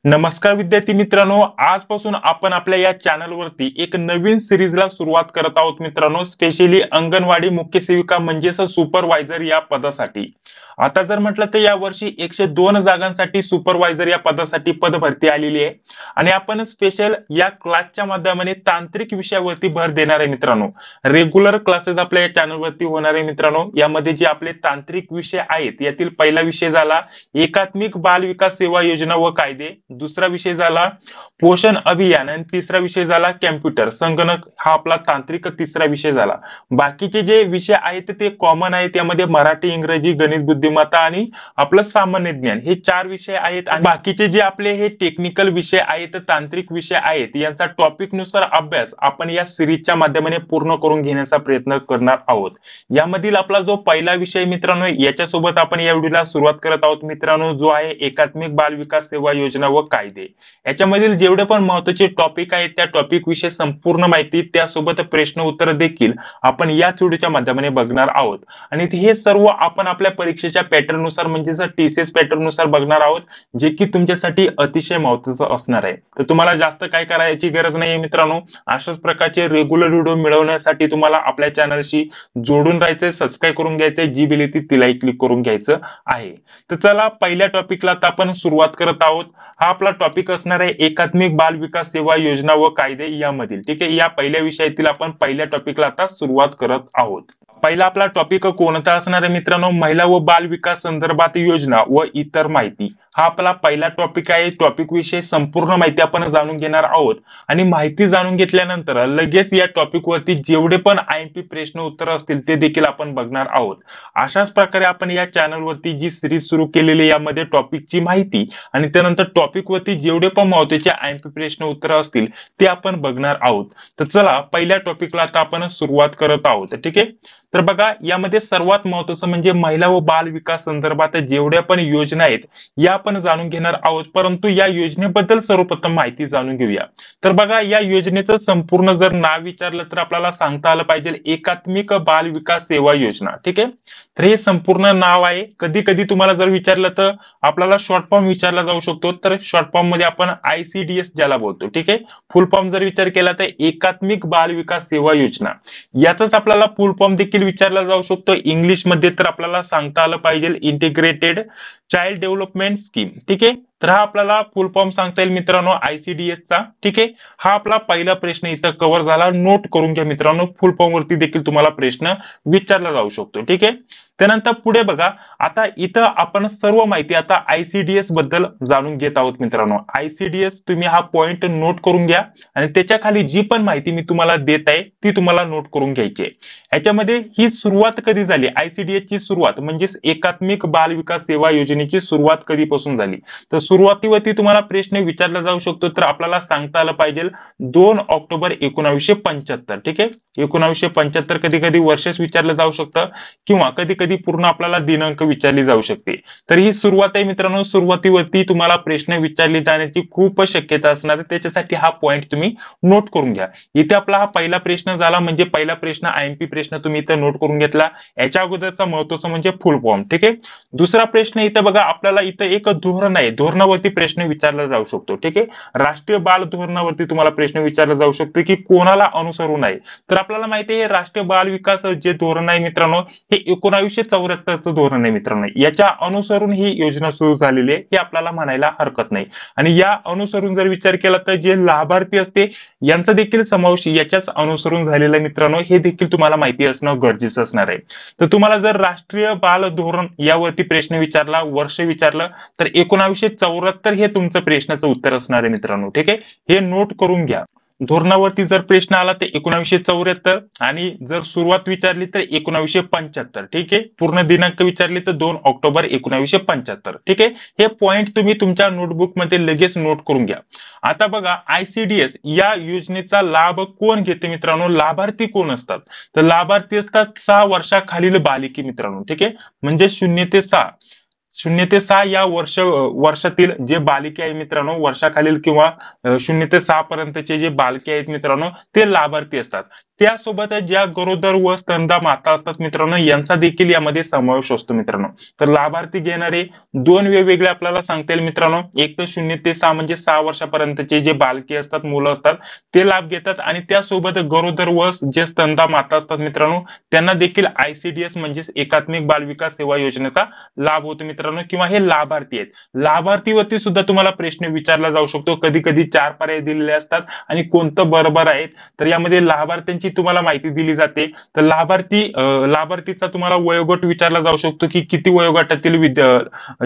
नमस्कार विद्यार्थी मित्रांनो, आजपासून आपण आपल्या या चॅनलवरती एक नवीन सिरीजला सुरुवात करत आहोत मित्रांनो. स्पेशली अंगणवाडी मुख्य सेविका म्हणजेच सुपरवायझर या पदासाठी. आता जर म्हटलं तर या वर्षी 102 जागांसाठी सुपरवायझर या पदासाठी पदभरती आलेली आहे आणि आपण स्पेशल या क्लासच्या माध्यमाने तांत्रिक विषयावरती भर देणार आहे मित्रांनो. रेग्युलर क्लासेस आपल्या या चॅनलवरती होणार आहे मित्रांनो. यामध्ये जे आपले तांत्रिक विषय आहेत यातील पहिला विषय झाला एकात्मिक बाल विकास सेवा योजना व कायदे, दुसरा विषय झाला पोषण अभियान आणि तिसरा विषय झाला कॅम्प्युटर संगणक. हा आपला तांत्रिक तिसरा विषय झाला. बाकीचे जे विषय आहेत ते कॉमन आहेत. त्यामध्ये मराठी, इंग्रजी, गणित, बुद्धिमत्ता आणि आपलं सामान्य ज्ञान हे चार विषय आहेत. आणि बाकीचे जे आपले हे टेक्निकल विषय आहेत, तांत्रिक विषय आहेत, यांचा टॉपिक नुसार अभ्यास आपण या सिरीजच्या माध्यमाने पूर्ण करून घेण्याचा प्रयत्न करणार आहोत. यामधील आपला जो पहिला विषय मित्रांनो, याच्यासोबत आपण या व्हिडिओला सुरुवात करत आहोत मित्रांनो, जो आहे एकात्मिक बाल विकास सेवा योजना व कायदे. याच्यामधील जेवढे पण महत्त्वाचे टॉपिक आहेत त्या टॉपिक विषयी संपूर्ण माहिती, त्यासोबत प्रश्न उत्तर देखील आपण या व्हिडिओच्या माध्यमाने बघणार आहोत. आणि हे सर्व आपण आपल्या परीक्षेच्या पॅटर्न नुसार म्हणजेच टीसीएस पॅटर्न नुसार बघणार आहोत, जे की तुमच्यासाठी अतिशय महत्त्वाचं असणार आहे. तर तुम्हाला जास्त काय करायची गरज नाहीये मित्रांनो. अशाच प्रकारचे रेग्युलर व्हिडिओ मिळवण्यासाठी तुम्हाला आपल्या चॅनलशी जोडून राहायचंय, सबस्क्राईब करून घ्यायचंय, जी बेल येते तिलाही क्लिक करून घ्यायचं आहे. तर चला पहिल्या टॉपिकला आपण सुरुवात करत आहोत. हा आपला टॉपिक असणार आहे एकात्मिक बाल विकास सेवा योजना व कायदे यामधील. ठीक आहे, या पहिल्या विषयातील आपण पहिल्या टॉपिकला आता सुरुवात करत आहोत. पहिला आपला टॉपिक कोणता असणार आहे मित्रांनो, महिला व बाल विकास संदर्भात योजना व इतर माहिती. हा आपला पहिला टॉपिक आहे. टॉपिक विषयी संपूर्ण माहिती आपण जाणून घेणार आहोत आणि माहिती जाणून घेतल्यानंतर लगेच या टॉपिक वरती जेवढे पण आयएमपी प्रश्न उत्तर असतील ते देखील आपण बघणार आहोत. अशाच प्रकारे आपण या चॅनल वरती जी सिरीज सुरू केलेली, यामध्ये टॉपिकची माहिती आणि त्यानंतर टॉपिक वरती जेवढे पण महत्त्वाचे आयएमपी प्रश्न उत्तर असतील ते आपण बघणार आहोत. तर चला पहिल्या टॉपिकला आता आपण सुरुवात करत आहोत. ठीक आहे, तर बघा यामध्ये सर्वात महत्त्वाचं म्हणजे महिला व बाल विकास संदर्भात जेवढ्या पण योजना आहेत या आपण जाणून घेणार आहोत. परंतु या योजनेबद्दल सर्वप्रथम माहिती जाणून घेऊया. तर बघा या योजनेचं संपूर्ण जर नाव विचारलं तर आपल्याला सांगता आलं पाहिजे एकात्मिक बाल विकास सेवा योजना. ठीक आहे, तर हे संपूर्ण नाव आहे. कधी कधी तुम्हाला जर विचारलं तर आपल्याला शॉर्ट फॉर्म विचारला जाऊ शकतो. तर शॉर्ट फॉर्म मध्ये आपण ICDS ज्याला बोलतो. ठीक आहे, फुल फॉर्म जर विचार केला तर एकात्मिक बाल विकास सेवा योजना. याचाच आपल्याला फुल फॉर्म देखील विचारला जाऊ शकतो. इंग्लिश मध्ये तर आपल्याला सांगता आलं पाहिजे इंटिग्रेटेड चाइल्ड डेव्हलपमेंट स्कीम. ठीक आहे, तर हा आपल्याला फुल फॉर्म सांगता येईल मित्रांनो ICDS चा. ठीक आहे, हा आपला पहिला प्रश्न इथं कव्हर झाला. नोट करून घ्या मित्रांनो, फुल फॉर्म वरती देखील तुम्हाला प्रश्न विचारला जाऊ शकतो. ठीक आहे, त्यानंतर पुढे बघा, आता इथं आपण सर्व माहिती आता ICDS बद्दल जाणून घेत आहोत मित्रांनो. ICDS तुम्ही हा पॉइंट नोट करून घ्या आणि त्याच्या खाली जी पण माहिती मी तुम्हाला देत आहे ती तुम्हाला नोट करून घ्यायची आहे. याच्यामध्ये ही सुरुवात कधी झाली, ICDS ची सुरुवात म्हणजेच एकात्मिक बाल विकास सेवा योजनेची सुरुवात कधीपासून झाली. तर सुरुवातीवरती तुम्हाला प्रश्न विचारला जाऊ शकतो. तर आपल्याला सांगता आलं पाहिजे 2 ऑक्टोबर 1975. ठीक आहे, 1975 कधी कधी वर्षच विचारलं जाऊ शकतं किंवा कधी कधी पूर्ण आपल्याला दिनांक विचारली जाऊ शकते. तर ही सुरुवात आहे मित्रांनो. सुरुवातीवरती तुम्हाला प्रश्न विचारले जाण्याची खूप शक्यता असणार आहे, त्याच्यासाठी हा पॉइंट तुम्ही नोट करून घ्या. इथे आपला हा पहिला प्रश्न झाला, म्हणजे पहिला प्रश्न IMP प्रश्न तुम्ही इथं नोट करून घेतला. याच्या अगोदरचा महत्त्वाचा म्हणजे फुल फॉर्म. ठीक आहे, दुसरा प्रश्न इथं बघा, आपल्याला इथं एक धोरण आहे, धोरणावरती प्रश्न विचारला जाऊ शकतो. ठीक आहे, राष्ट्रीय बाल धोरणावरती तुम्हाला प्रश्न विचारला जाऊ शकतो की कोणाला अनुसरून आहे. तर आपल्याला माहिती आहे राष्ट्रीय बाल विकास जे धोरण आहे मित्रांनो, हे 1974चं धोरण आहे मित्रांनो. याच्या अनुसरून ही योजना सुरू झालेली आहे हे आपल्याला म्हणायला हरकत नाही. आणि या अनुसरून जर विचार केला तर जे लाभार्थी असते यांचा देखील समावेश याच्याच अनुसरून झालेला आहे मित्रांनो. हे देखील तुम्हाला माहिती असणं गरजेचं असणार आहे. तर तुम्हाला जर राष्ट्रीय बाल धोरण यावरती प्रश्न विचारला, वर्ष विचारलं, तर 1974 हे तुमचं प्रश्नाचं उत्तर असणार आहे मित्रांनो. ठीक आहे, हे नोट करून घ्या. धोरणावरती जर प्रश्न आला तर 1974 आणि जर सुरुवात विचारली तर 1975. ठीक आहे, पूर्ण दिनांक विचारली तर 2 ऑक्टोबर 1975. ठीक आहे, हे पॉइंट तुम्ही तुमच्या नोटबुक मध्ये लगेच नोट करून घ्या. आता बघा ICDS या योजनेचा लाभ कोण घेते मित्रांनो, लाभार्थी कोण असतात. तर लाभार्थी असतात 6 वर्षाखालील बालिके मित्रांनो. ठीक आहे, म्हणजे 0 ते 6 0 ते 6 या वर्षातील जे बालिके आहे मित्रांनो, वर्षाखालील किंवा 0 ते 6 पर्यंतचे जे बालके आहेत मित्रांनो, ते लाभार्थी असतात. त्यासोबतच ज्या गरोदर व स्तनदा माता असतात मित्रांनो, यांचा देखील यामध्ये समावेश असतो मित्रांनो. तर लाभार्थी घेणारे दोन वेगवेगळे आपल्याला सांगता येईल मित्रांनो. एक तर 0 ते 6 म्हणजे 6 वर्षापर्यंतचे जे बालके असतात, मुलं असतात, ते लाभ घेतात आणि त्यासोबत गरोदर व जे स्तनदा माता असतात मित्रांनो, त्यांना देखील ICDS म्हणजेच एकात्मिक बाल विकास सेवा योजनेचा लाभ होतो मित्रांनो, किंवा हे लाभार्थी आहेत. लाभार्थीवरती सुद्धा तुम्हाला प्रश्न विचारला जाऊ शकतो. कधी कधी 4 पर्याय दिलेले असतात आणि कोणतं बरोबर आहे, तर यामध्ये लाभार्थ्यांची तुम्हाला माहिती दिली जाते. तर लाभार्थीचा तुम्हाला वयोगट विचारला जाऊ शकतो, की किती वयोगटातील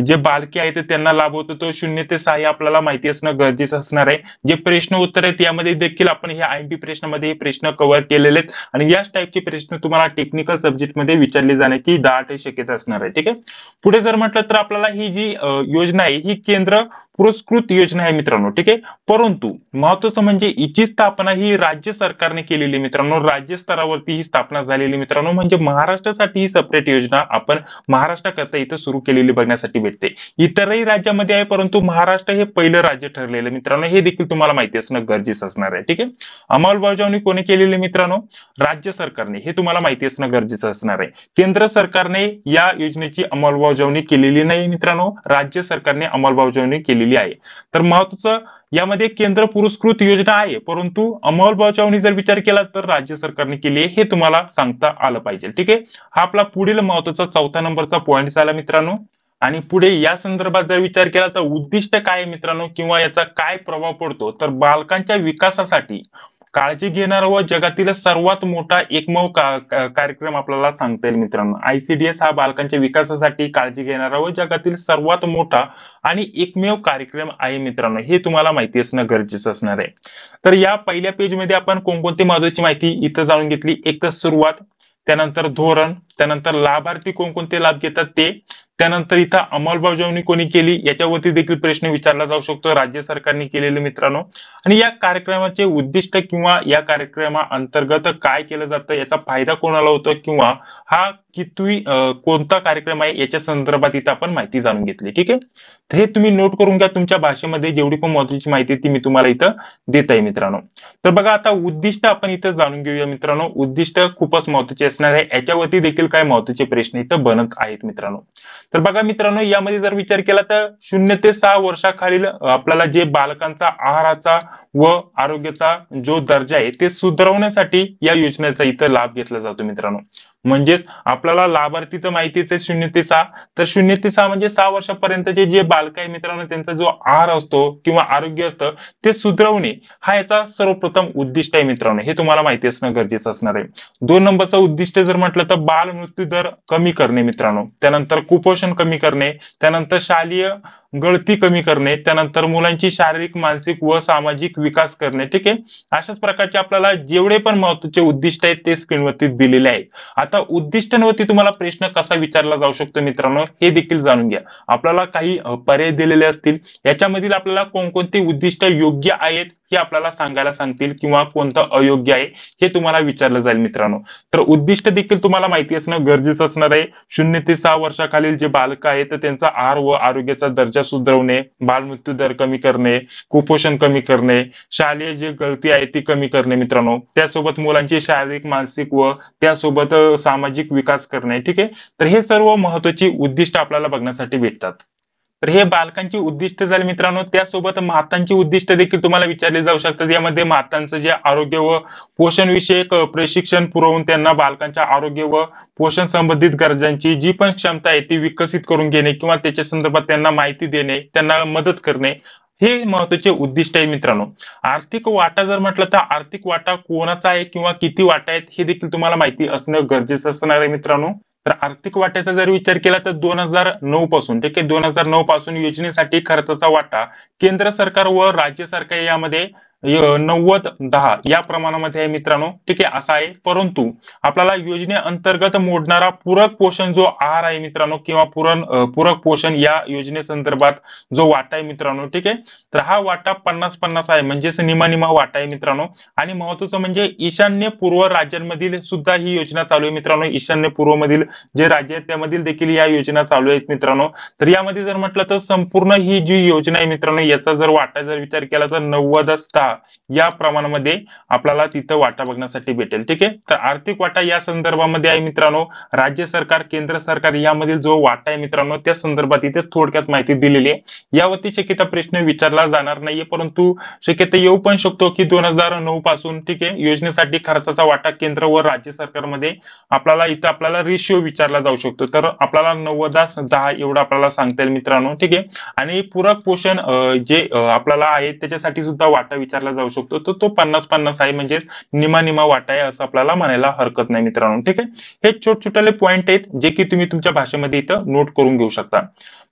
जे बालके आहेत त्यांना लाभ होतो. तो 0 ते 6 हे आपल्याला माहिती असणं गरजेचं असणार आहे. जे प्रश्न उत्तर आहेत यामध्ये देखील आपण हे IMP प्रश्नामध्ये हे प्रश्न कव्हर केलेले आहेत आणि याच टाईपचे प्रश्न तुम्हाला टेक्निकल सब्जेक्ट मध्ये विचारले जाण्याची दाट शक्यता असणार आहे. ठीक आहे. पुढे जर म्हटलं तर आपल्याला ही जी योजना आहे ही केंद्र पुरस्कृत योजना आहे मित्रांनो. ठीक आहे. परंतु महत्वाचं म्हणजे हिची स्थापना ही राज्य सरकारने केलेली मित्रांनो. राज्य स्तरावरती ही स्थापना झालेली मित्रांनो. म्हणजे महाराष्ट्रासाठी ही सेपरेट योजना आपण महाराष्ट्राकरता इथं सुरू केलेली बघण्यासाठी भेटते. इतरही राज्यामध्ये आहे, परंतु महाराष्ट्र हे पहिलं राज्य ठरलेलं मित्रांनो. हे देखील तुम्हाला माहिती असणं गरजेचं असणार आहे. ठीक आहे. अंमलबजावणी कोणी केलेली मित्रांनो? राज्य सरकारने. हे तुम्हाला माहिती असणं गरजेचं असणार आहे. केंद्र सरकारने या योजनेची अंमलबजावणी केलेली नाही मित्रांनो. राज्य सरकारने अंमलबजावणी केलेली आहे. तर महत्वाचं यामध्ये केंद्र पुरस्कृत योजना आहे, परंतु अंमलबजावणी जर विचार केला तर राज्य सरकारने केली आहे, हे तुम्हाला सांगता आलं पाहिजे. ठीक आहे. हा आपला पुढील महत्वाचा 4थ्या नंबरचा पॉईंट झाला मित्रांनो. आणि पुढे या संदर्भात जर विचार केला तर उद्दिष्ट काय आहे मित्रांनो, किंवा याचा काय प्रभाव पडतो, तर बालकांच्या विकासासाठी काळजी घेणारा व जगातील सर्वात मोठा एकमेव कार्यक्रम आपल्याला सांगता येईल मित्रांनो. ICDS हा बालकांच्या विकासासाठी काळजी घेणारा व जगातील सर्वात मोठा आणि एकमेव कार्यक्रम आहे मित्रांनो. हे तुम्हाला माहिती असणं गरजेचं असणार आहे. तर या पहिल्या पेज मध्ये आपण कोणकोणती महत्वाची माहिती इथं जाणून घेतली. एक तर सुरुवात, त्यानंतर धोरण, त्यानंतर लाभार्थी कोणकोणते लाभ घेतात ते, त्यानंतर इथं अंमलबजावणी कोणी केली याच्यावरती देखील प्रश्न विचारला जाऊ शकतो. राज्य सरकारने केलेले मित्रांनो. आणि या कार्यक्रमाचे उद्दिष्ट किंवा या कार्यक्रमा अंतर्गत काय केलं जातं, याचा फायदा कोणाला होतो, किंवा हा कोणता कार्यक्रम आहे याच्या संदर्भात इथं आपण माहिती जाणून घेतली. ठीक आहे. तर हे तुम्ही नोट करून घ्या तुमच्या भाषेमध्ये. जेवढी पण महत्वाची माहिती ती मी तुम्हाला इथं देत आहे मित्रांनो. तर बघा आता उद्दिष्ट आपण इथं जाणून घेऊया मित्रांनो. उद्दिष्ट खूपच महत्वाचे असणार आहे. याच्यावरती देखील काय महत्वाचे प्रश्न इथं बनत आहेत मित्रांनो. तर बघा मित्रांनो, यामध्ये जर विचार केला तर 0 ते 6 वर्षाखालील आपल्याला जे बालकांचा आहाराचा व आरोग्याचा जो दर्जा आहे ते सुधारवण्यासाठी या योजनेचा इथं लाभ घेतला जातो मित्रांनो. म्हणजेच आपल्याला लाभार्थी तर माहितीच आहे 0 ते 6. तर 0 ते 6 म्हणजे 6 वर्षापर्यंतचे जे बालक आहे मित्रांनो, त्यांचा जो आहार असतो किंवा आरोग्य असतं ते सुधारवणे हा याचा सर्वप्रथम उद्दिष्ट आहे मित्रांनो. हे तुम्हाला माहिती असणं गरजेचं असणार आहे. 2 नंबरचं उद्दिष्ट जर म्हटलं तर बाल मृत्यू दर कमी करणे मित्रांनो. त्यानंतर कुपोषण कमी करणे, त्यानंतर शालेय गळती कमी करणे, त्यानंतर मुलांची शारीरिक, मानसिक व सामाजिक विकास करणे. ठीक आहे. अशाच प्रकारचे आपल्याला जेवढे पण महत्वाचे उद्दिष्ट आहेत ते स्क्रीनवरती दिलेले आहेत. आता उद्दिष्टांवरती तुम्हाला प्रश्न कसा विचारला जाऊ शकतो मित्रांनो, हे देखील जाणून घ्या. आपल्याला काही पर्याय दिलेले असतील, याच्यामधील आपल्याला कोणकोणते उद्दिष्ट योग्य आहेत हे आपल्याला सांगायला सांगतील, किंवा कोणतं अयोग्य आहे हे तुम्हाला विचारलं जाईल मित्रांनो. तर उद्दिष्ट देखील तुम्हाला माहिती असणं गरजेचं असणार आहे. 0 ते 6 वर्षाखालील जे बालक आहेत तर त्यांचा आहार व आरोग्याचा दर्जा सुधारवणे, बालमृत्यू दर कमी करणे, कुपोषण कमी करणे, शालेय जी गळती आहे ती कमी करणे मित्रांनो. त्यासोबत मुलांची शारीरिक, मानसिक व त्यासोबत सामाजिक विकास करणे. ठीक आहे. तर हे सर्व महत्वाची उद्दिष्ट आपल्याला बघण्यासाठी भेटतात. तर हे बालकांची उद्दिष्ट झाली मित्रांनो. त्यासोबत मातांची उद्दिष्ट देखील तुम्हाला विचारली जाऊ शकतात. यामध्ये मातांचं जे आरोग्य व पोषण विषयक प्रशिक्षण पुरवून त्यांना बालकांच्या आरोग्य व पोषण संबंधित गरजांची जी पण क्षमता आहे ती विकसित करून घेणे, किंवा त्याच्या संदर्भात त्यांना माहिती देणे, त्यांना मदत करणे, हे महत्वाचे उद्दिष्ट आहे मित्रांनो. आर्थिक वाटा जर म्हटलं तर आर्थिक वाटा कोणाचा आहे किंवा किती वाटा आहेत हे देखील तुम्हाला माहिती असणं गरजेचं असणार आहे मित्रांनो. तर आर्थिक वाट्याचा जर विचार केला तर 2009 पासून, ठीक आहे, 2009 पासून योजनेसाठी खर्चाचा वाटा केंद्र सरकार व राज्य सरकार यामध्ये 90-10 या प्रमाणामध्ये आहे मित्रांनो, ठीक आहे, असा आहे. परंतु आपल्याला योजनेअंतर्गत मोडणारा पूरक पोषण जो आहार आहे मित्रांनो, किंवा पूरक पोषण या योजनेसंदर्भात जो वाटा आहे मित्रांनो, ठीक आहे, तर हा वाटा 50-50 आहे, म्हणजेच निमा वाटा आहे मित्रांनो. आणि महत्वाचं म्हणजे ईशान्य पूर्व राज्यांमधील सुद्धा ही योजना चालू आहे मित्रांनो. ईशान्य पूर्व मधील जे राज्य आहेत त्यामधील देखील या योजना चालू आहेत मित्रांनो. तर यामध्ये जर म्हटलं तर संपूर्ण ही जी योजना आहे मित्रांनो, याचा जर वाटा जर विचार केला तर 90-10 या प्रमाणामध्ये आपल्याला तिथं वाटा बघण्यासाठी भेटेल. ठीक आहे, तर आर्थिक वाटा या संदर्भामध्ये आहे मित्रांनो. राज्य सरकार, केंद्र सरकार यामधील जो वाटा आहे मित्रांनो, त्या संदर्भात इथे थोडक्यात माहिती दिलेली आहे. यावरती शक्यता प्रश्न विचारला जाणार नाहीये, परंतु शक्यता येऊ पण शकतो की 2009 पासून, ठीक आहे, योजनेसाठी खर्चाचा वाटा केंद्र व राज्य सरकारमध्ये आपल्याला रेशिओ विचारला जाऊ शकतो. तर आपल्याला 90-10 एवढं आपल्याला सांगता येईल मित्रांनो. ठीक आहे, आणि पूरक पोषण जे आपल्याला आहे त्याच्यासाठी सुद्धा वाटा विचारला जाऊ शकतो. तर तो 50-50 आहे, म्हणजेच निमा वाटा आहे असं आपल्याला म्हणायला हरकत नाही मित्रांनो. ठीक आहे, हे छोटे पॉइंट आहेत जे की तुम्ही तुमच्या भाषेमध्ये इथं नोट करून घेऊ शकता.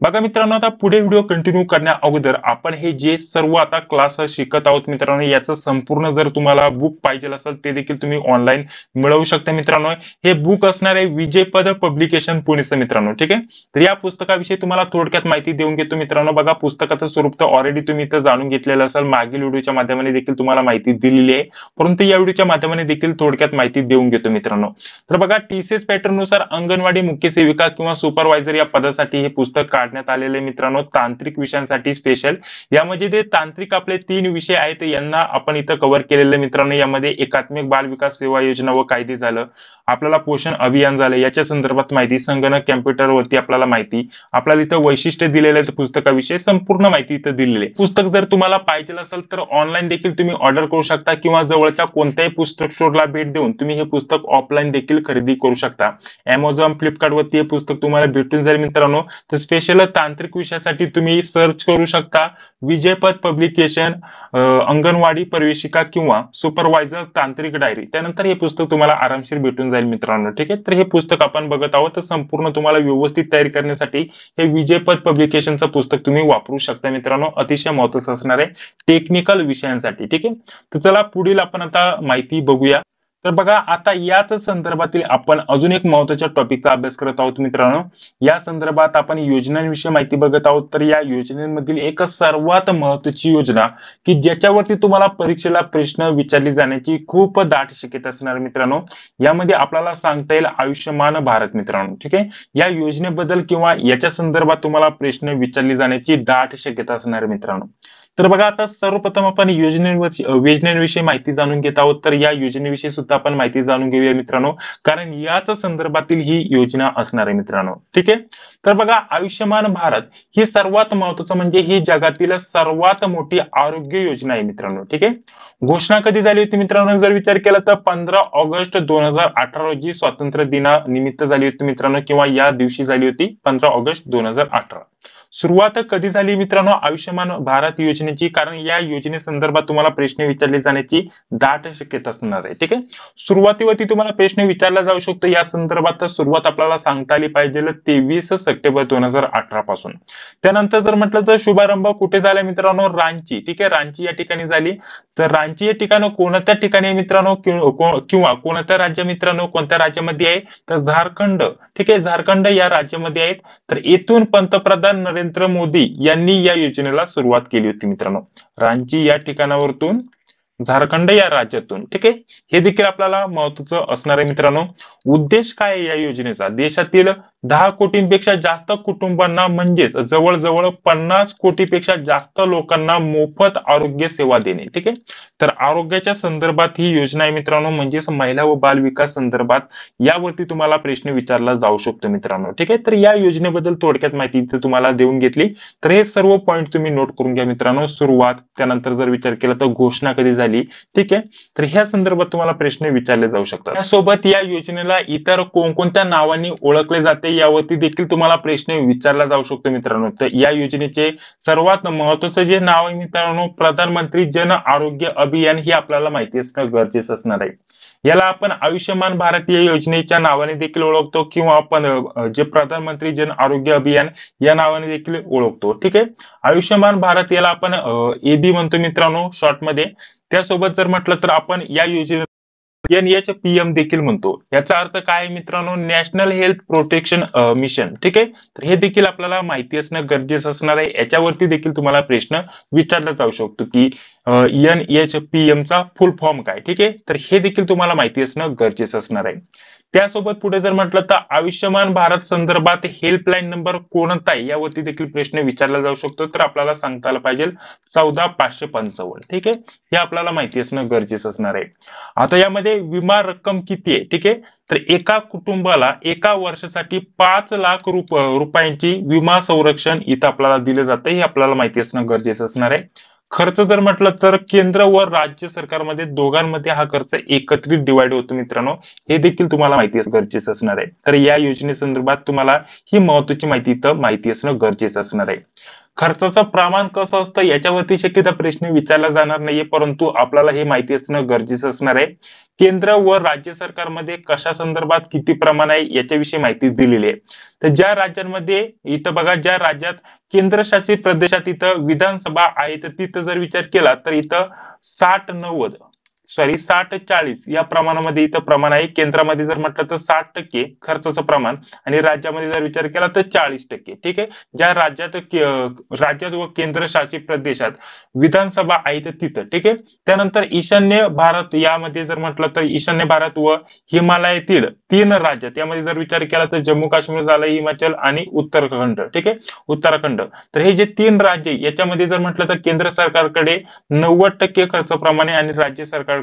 बघा मित्रांनो, आता पुढे व्हिडिओ कंटिन्यू करण्या अगोदर आपण हे जे सर्व आता क्लास शिकत आहोत मित्रांनो, याचं संपूर्ण जर तुम्हाला बुक पाहिजे असेल ते देखील तुम्ही ऑनलाईन मिळवू शकता मित्रांनो. हे बुक असणार आहे विजयपद पब्लिकेशन पुणेचं मित्रांनो. ठीक आहे, तर या पुस्तकाविषयी तुम्हाला थोडक्यात माहिती देऊन घेतो मित्रांनो. बघा, पुस्तकाचं स्वरूप तर ऑलरेडी तुम्ही इथं जाणून घेतलेलं असेल, मागील व्हिडिओच्या माध्यमाने देखील तुम्हाला माहिती दिलेली आहे, परंतु या व्हिडिओच्या माध्यमाने देखील थोडक्यात माहिती देऊन घेतो मित्रांनो. तर बघा, टीसीएस पॅटर्न नुसार अंगणवाडी मुख्य सेविका किंवा सुपरवायझर या पदासाठी हे पुस्तक काढण्यात आलेले मित्रांनो, तांत्रिक विषयांसाठी स्पेशल. यामध्ये जे तांत्रिक आपले 3 विषय आहेत यांना आपण इथं कव्हर केलेले मित्रांनो. यामध्ये एकात्मिक बाल विकास सेवा योजना व कायदे झालं, आपल्याला पोषण अभियान झालं, याच्या संदर्भात माहिती, संगणक कॅम्प्युटर वरती आपल्याला माहिती, आपल्याला इथं वैशिष्ट्य दिलेले आहेत पुस्तकाविषयी, संपूर्ण माहिती इथं दिलेली आहे. पुस्तक जर तुम्हाला पाहिजे असेल तर ऑनलाईन देखील तुम्ही ऑर्डर करू शकता, किंवा जवळच्या कोणत्याही पुस्तक स्टोअरला भेट देऊन तुम्ही हे पुस्तक ऑफलाईन देखील खरेदी करू शकता. Amazon, फ्लिपकार्ट वरती हे पुस्तक तुम्हाला भेटून जाईल मित्रांनो. तर स्पेशल तांत्रिक विषयासाठी तुम्ही सर्च करू शकता विजयपद पब्लिकेशन अंगणवाडी प्रवेशिका किंवा सुपरवायझर तांत्रिक डायरी. त्यानंतर हे पुस्तक तुम्हाला आरामशीर भेटून जाईल मित्रांनो. ठीक आहे, तर हे पुस्तक आपण बघत आहोत. तर संपूर्ण तुम्हाला व्यवस्थित तयारी करण्यासाठी हे विजयपद पब्लिकेशनचं पुस्तक तुम्ही वापरू शकता मित्रांनो. अतिशय महत्त्वाचं असणार आहे टेक्निकल विषयांसाठी. ठीक आहे, तर चला पुढील आपण आता माहिती बघूया. तर बघा, आता याच संदर्भातील आपण अजून एक महत्त्वाच्या टॉपिकचा अभ्यास करत आहोत मित्रांनो. या संदर्भात आपण योजनांविषयी माहिती बघत आहोत. तर या योजनेमधील एक सर्वात महत्त्वाची योजना की ज्याच्यावरती तुम्हाला परीक्षेला प्रश्न विचारले जाण्याची खूप दाट शक्यता असणार मित्रांनो, यामध्ये आपल्याला सांगता येईल आयुष्यमान भारत मित्रांनो. ठीक आहे, या योजनेबद्दल किंवा याच्या संदर्भात तुम्हाला प्रश्न विचारले जाण्याची दाट शक्यता असणार मित्रांनो. तर बघा, आता सर्वप्रथम आपण योजनेविषयी माहिती जाणून घेत आहोत. तर या योजनेविषयी सुद्धा आपण माहिती जाणून घेऊया मित्रांनो, कारण याच संदर्भातील ही योजना असणार आहे मित्रांनो. ठीक आहे, तर बघा, आयुष्यमान भारत ही सर्वात महत्वाचं म्हणजे ही जगातील सर्वात मोठी आरोग्य योजना आहे मित्रांनो. ठीक आहे, घोषणा कधी झाली होती मित्रांनो, जर विचार केला तर 15 ऑगस्ट 2018 रोजी स्वातंत्र्य दिनानिमित्त झाली होती मित्रांनो, किंवा या दिवशी झाली होती 15 ऑगस्ट 2018. सुरुवात कधी झाली मित्रांनो आयुष्यमान भारत योजनेची, कारण या योजनेसंदर्भात तुम्हाला प्रश्न विचारले जाण्याची दाट शक्यता असणार आहे. ठीक आहे, सुरुवातीवरती तुम्हाला प्रश्न विचारला जाऊ शकतो या संदर्भात. तर सुरुवात आपल्याला सांगता आली पाहिजे 23 सप्टेंबर 2018 पासून. त्यानंतर जर म्हटलं तर शुभारंभ कुठे झाला मित्रांनो, रांची. ठीक आहे, रांची या ठिकाणी झाली. तर रांची हे ठिकाण कोणत्या ठिकाणी आहे मित्रांनो, किंवा कोणत्या राज्य मित्रांनो, कोणत्या राज्यामध्ये आहे, तर झारखंड. ठीक आहे, झारखंड या राज्यामध्ये आहेत. तर येथून पंतप्रधान नरेंद्र मोदी यांनी या योजनेला सुरुवात केली होती मित्रांनो, रांची या ठिकाणावरून, झारखंड या राज्यातून. ठीक आहे, हे देखील आपल्याला महत्वाचं असणार आहे मित्रांनो. उद्देश काय आहे या योजनेचा, देशातील 10 कोटींपेक्षा जास्त कुटुंबांना म्हणजेच जवळजवळ 50 कोटीपेक्षा जास्त लोकांना मोफत आरोग्य सेवा देणे. ठीक आहे, तर आरोग्याच्या संदर्भात ही योजना आहे मित्रांनो, म्हणजेच महिला व बाल विकास संदर्भात यावरती तुम्हाला प्रश्न विचारला जाऊ शकतो मित्रांनो. ठीक आहे, तर या योजनेबद्दल थोडक्यात माहिती इथे तुम्हाला देऊन घेतली. तर हे सर्व पॉईंट तुम्ही नोट करून घ्या मित्रांनो. सुरुवात, त्यानंतर जर विचार केला तर घोषणा कधी झाली. ठीक आहे, तर ह्या संदर्भात तुम्हाला प्रश्न विचारले जाऊ शकतात. त्यासोबत या योजनेला इतर कोणकोणत्या नावांनी ओळखले जाते यावरती देखील तुम्हाला प्रश्न विचारला जाऊ शकतो मित्रांनो. तर या योजनेचे सर्वात महत्वाचं जे नाव आहे मित्रांनो, प्रधानमंत्री जन आरोग्य अभियान, हे आपल्याला माहिती असणं गरजेचं असणार आहे. याला आपण आयुष्यमान भारत या योजनेच्या नावाने देखील ओळखतो किंवा आपण जे प्रधानमंत्री जन आरोग्य अभियान या नावाने देखील ओळखतो. ठीक आहे. आयुष्यमान भारत याला आपण एबी म्हणतो मित्रांनो शॉर्ट मध्ये. त्यासोबत जर म्हटलं तर आपण या योजने NHPM देखील म्हणतो. याचा अर्थ काय आहे मित्रांनो? National health protection mission. ठीक आहे. तर हे देखील आपल्याला माहिती असणं गरजेचं असणार आहे. याच्यावरती देखील तुम्हाला प्रश्न विचारला जाऊ शकतो की NHPM चा फुल फॉर्म काय. ठीक आहे. तर हे देखील तुम्हाला माहिती असणं गरजेचं असणार आहे. त्यासोबत पुढे जर म्हटलं तर आयुष्यमान भारत संदर्भात हेल्पलाईन नंबर कोणता आहे यावरती देखील प्रश्न विचारला जाऊ शकतो. तर आपल्याला सांगता आलं पाहिजे 14555. ठीक आहे. हे आपल्याला माहिती असणं गरजेचं असणार आहे. आता यामध्ये विमा रक्कम किती आहे? ठीक आहे. तर एका कुटुंबाला एका वर्षासाठी 5 लाख रुपयांची विमा संरक्षण इथं आपल्याला दिलं जातं. हे आपल्याला माहिती असणं गरजेचं असणार आहे. खर्च जर म्हटलं तर केंद्र व राज्य सरकारमध्ये दोघांमध्ये हा खर्च एकत्रित डिवाइड होतो मित्रांनो. हे देखील तुम्हाला माहिती असणं गरजेचं असणार आहे. तर या योजनेसंदर्भात तुम्हाला ही महत्वाची माहिती इथं माहिती असणं गरजेचं असणार आहे. खर्चाचं प्रमाण कसं असतं याच्यावरती शक्यता प्रश्न विचारला जाणार नाहीये, परंतु आपल्याला हे माहिती असणं गरजेचं असणार आहे. केंद्र व राज्य सरकारमध्ये कशा संदर्भात किती प्रमाण आहे याच्याविषयी माहिती दिलेली आहे. तर ज्या राज्यांमध्ये इथं बघा, ज्या राज्यात केंद्रशासित प्रदेशात इथं विधानसभा आहे तर तिथं जर विचार केला तर इथं 60-40 या प्रमाणामध्ये इथं प्रमाण आहे. केंद्रामध्ये जर म्हटलं तर 60% खर्चाचं प्रमाण आणि राज्यामध्ये जर विचार केला तर 40%. ठीक आहे. ज्या राज्यात व केंद्रशासित प्रदेशात विधानसभा आहे तर तिथं. ठीक आहे. त्यानंतर ईशान्य भारत यामध्ये जर म्हटलं तर ईशान्य भारत व हिमालयातील 3 राज्यात यामध्ये जर विचार केला तर जम्मू काश्मीर झालं, हिमाचल आणि उत्तराखंड. ठीक आहे. उत्तराखंड. तर हे जे 3 राज्य याच्यामध्ये जर म्हटलं तर केंद्र सरकारकडे 90% खर्च प्रमाणे आणि राज्य सरकारकडे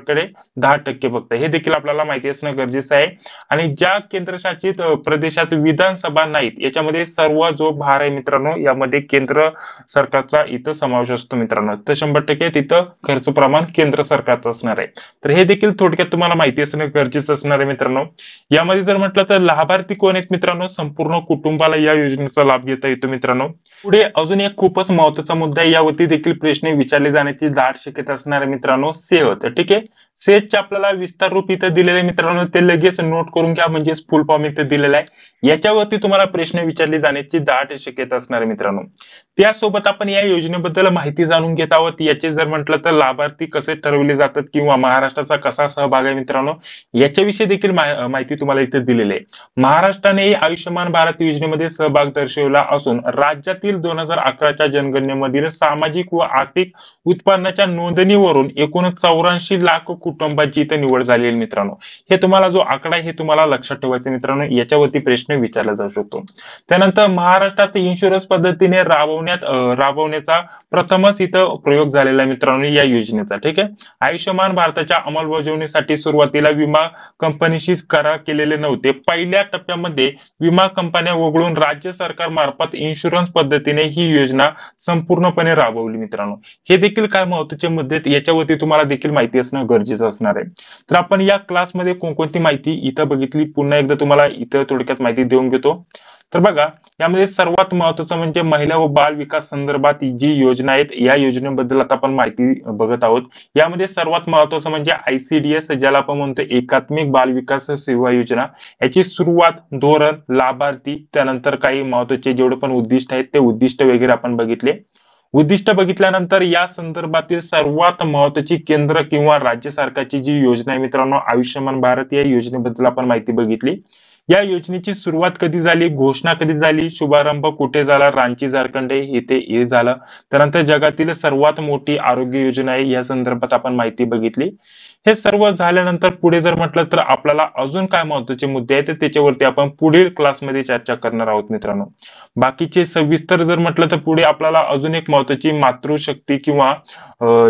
10% फक्त. हे देखील आपल्याला माहिती असणं गरजेचं आहे. आणि ज्या केंद्रशासित प्रदेशात विधानसभा नाहीत याच्यामध्ये सर्व जो भार आहे मित्रांनो यामध्ये केंद्र सरकारचा इथं समावेश असतो मित्रांनो. तर 100% तिथं खर्च प्रमाण केंद्र सरकारचं असणार आहे. तर हे देखील थोडक्यात तुम्हाला माहिती असणं गरजेचं असणार आहे मित्रांनो. यामध्ये जर म्हटलं तर लाभार्थी कोण आहेत मित्रांनो? संपूर्ण कुटुंबाला या योजनेचा लाभ घेता येतो मित्रांनो. पुढे अजून एक खूपच महत्वाचा मुद्दा आहे, यावरती देखील प्रश्न विचारले जाण्याची दाट शक्यता असणार आहे मित्रांनो. सेहत. ठीक आहे. सेहतचे आपल्याला विस्तार रूप इथं दिलेले मित्रांनो, ते लगेच नोट करून घ्या, म्हणजेच फुल फॉर्म इथं दिलेला आहे. याच्यावरती तुम्हाला प्रश्न विचारले जाण्याची दाट शक्यता असणार आहे मित्रांनो. त्यासोबत आपण या योजनेबद्दल माहिती जाणून घेत आहोत. याचे जर म्हटलं तर लाभार्थी कसे ठरवले जातात किंवा महाराष्ट्राचा कसा सहभाग आहे मित्रांनो याच्याविषयी देखील माहिती तुम्हाला इथे दिलेली आहे. महाराष्ट्राने आयुष्यमान भारत योजनेमध्ये सहभाग दर्शवला असून राज्यातील 2011च्या जनगणनेमधील सामाजिक व आर्थिक उत्पन्नाच्या नोंदणीवरून एकूण 84 लाख कुटुंबांची इथे निवड झालेली आहे मित्रांनो. हे तुम्हाला जो आकडा आहे हे तुम्हाला लक्षात ठेवायचं मित्रांनो. याच्यावरती प्रश्न विचारला जाऊ शकतो. त्यानंतर महाराष्ट्रात इन्शुरन्स पद्धतीने राबवण्याचा प्रथमच इथं प्रयोग झालेला आहे मित्रांनो या योजनेचा. ठीक आहे. आयुष्यमान भारताच्या अंमलबजावणीसाठी सुरुवातीला विमा कंपनीशी करार केलेले नव्हते. पहिल्या टप्प्यामध्ये विमा कंपन्या वगळून राज्य सरकार मार्फत इन्शुरन्स पद्धतीने ही योजना संपूर्णपणे राबवली मित्रांनो. हे देखील काय महत्वाचे मुद्दे आहेत याच्यावरती तुम्हाला देखील माहिती असणं गरजेचं असणार आहे. तर आपण या क्लासमध्ये कोणकोणती माहिती इथं बघितली पुन्हा एकदा तुम्हाला इथं थोडक्यात माहिती देऊन घेतो. तर बघा, यामध्ये सर्वात महत्वाचं म्हणजे महिला व बाल विकास संदर्भात जी योजना आहेत या योजनेबद्दल आता आपण माहिती बघत आहोत. यामध्ये सर्वात महत्वाचं म्हणजे ICDS, ज्याला आपण म्हणतो एकात्मिक बाल विकास सेवा योजना. याची सुरुवात, धोरण, लाभार्थी, त्यानंतर काही महत्वाचे जेवढे पण उद्दिष्ट आहेत ते उद्दिष्ट वगैरे आपण बघितले. उद्दिष्ट बघितल्यानंतर या संदर्भातील सर्वात महत्वाची केंद्र किंवा राज्य सरकारची जी योजना आहे मित्रांनो आयुष्यमान भारत या योजनेबद्दल आपण माहिती बघितली. या योजनेची सुरुवात कधी झाली, घोषणा कधी झाली, शुभारंभ कुठे झाला, रांची झारखंड येथे हे झालं. त्यानंतर जगातील सर्वात मोठी आरोग्य योजना आहे या संदर्भात आपण माहिती बघितली. हे सर्व झाल्यानंतर पुढे जर म्हटलं तर आपल्याला अजून काय महत्वाचे मुद्दे आहेत त्याच्यावरती आपण पुढील क्लासमध्ये चर्चा करणार आहोत मित्रांनो. बाकीचे सविस्तर जर म्हटलं तर पुढे आपल्याला अजून एक महत्वाची मातृशक्ती किंवा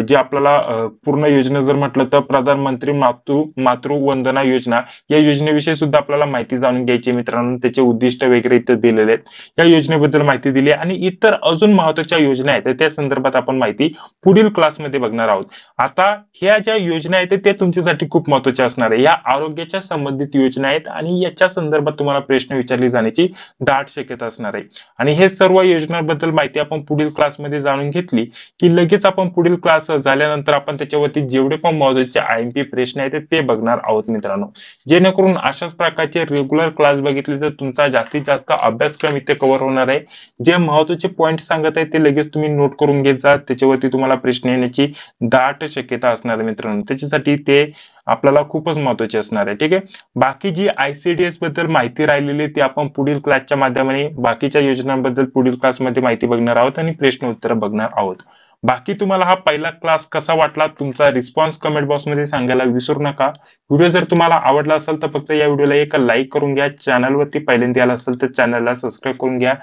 जे आपल्याला पूर्ण योजना जर म्हटलं तर प्रधानमंत्री मातृवंदना योजना या योजनेविषयी सुद्धा आपल्याला माहिती जाणून घ्यायची मित्रांनो. त्याचे उद्दिष्ट वगैरे इथे दिलेले आहेत. या योजनेबद्दल माहिती दिली आणि इतर अजून महत्वाच्या योजना आहेत त्या संदर्भात आपण माहिती पुढील क्लासमध्ये बघणार आहोत. आता ह्या ज्या योजना आहेत त्या तुमच्यासाठी खूप महत्वाच्या असणार आहे. या आरोग्याच्या संबंधित योजना आहेत आणि याच्या संदर्भात तुम्हाला प्रश्न विचारले जाण्याची दाट शक्यता असणार आहे. आणि हे सर्व योजनांबद्दल माहिती आपण पुढील क्लासमध्ये जाणून घेतली की लगेच आपण पुढील पुढील क्लास झाल्यानंतर आपण त्याच्यावरती जेवढे पण महत्त्वाचे IMP प्रश्न आहेत ते बघणार आहोत मित्रांनो. जेणेकरून अशाच प्रकारचे रेग्युलर क्लास बघितले तर तुमचा जास्तीत जास्त अभ्यासक्रम इथे कव्हर होणार आहे. जे महत्त्वाचे पॉईंट सांगत आहे ते लगेच तुम्ही नोट करून घेत जा. त्याच्यावरती तुम्हाला प्रश्न येण्याची दाट शक्यता असणार आहे मित्रांनो. त्याच्यासाठी ते आपल्याला खूपच महत्त्वाचे असणार आहे. ठीक आहे. बाकी जी ICDS बद्दल माहिती राहिलेली ती आपण पुढील क्लासच्या माध्यमाने बाकीच्या योजनांबद्दल पुढील क्लासमध्ये माहिती बघणार आहोत आणि प्रश्न उत्तर बघणार आहोत. बाकी तुम्हाला हा पहिला क्लास कसा वाटला तुमचा रिस्पॉन्स कमेंट बॉक्समध्ये सांगायला विसरू नका. व्हिडिओ जर तुम्हाला आवडला असेल तर फक्त या व्हिडिओला एक लाईक करून घ्या. चॅनलवरती पहिल्यांदा आला असेल तर चॅनलला सबस्क्राईब करून घ्या.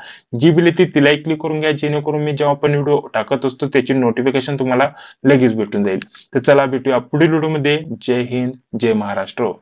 जी बिल येते तिलाही क्लिक करून घ्या जेणेकरून मी जेव्हा पण व्हिडिओ टाकत असतो त्याची नोटिफिकेशन तुम्हाला लगेच भेटून जाईल. तर चला भेटूया पुढील व्हिडिओमध्ये. जय हिंद, जय महाराष्ट्र.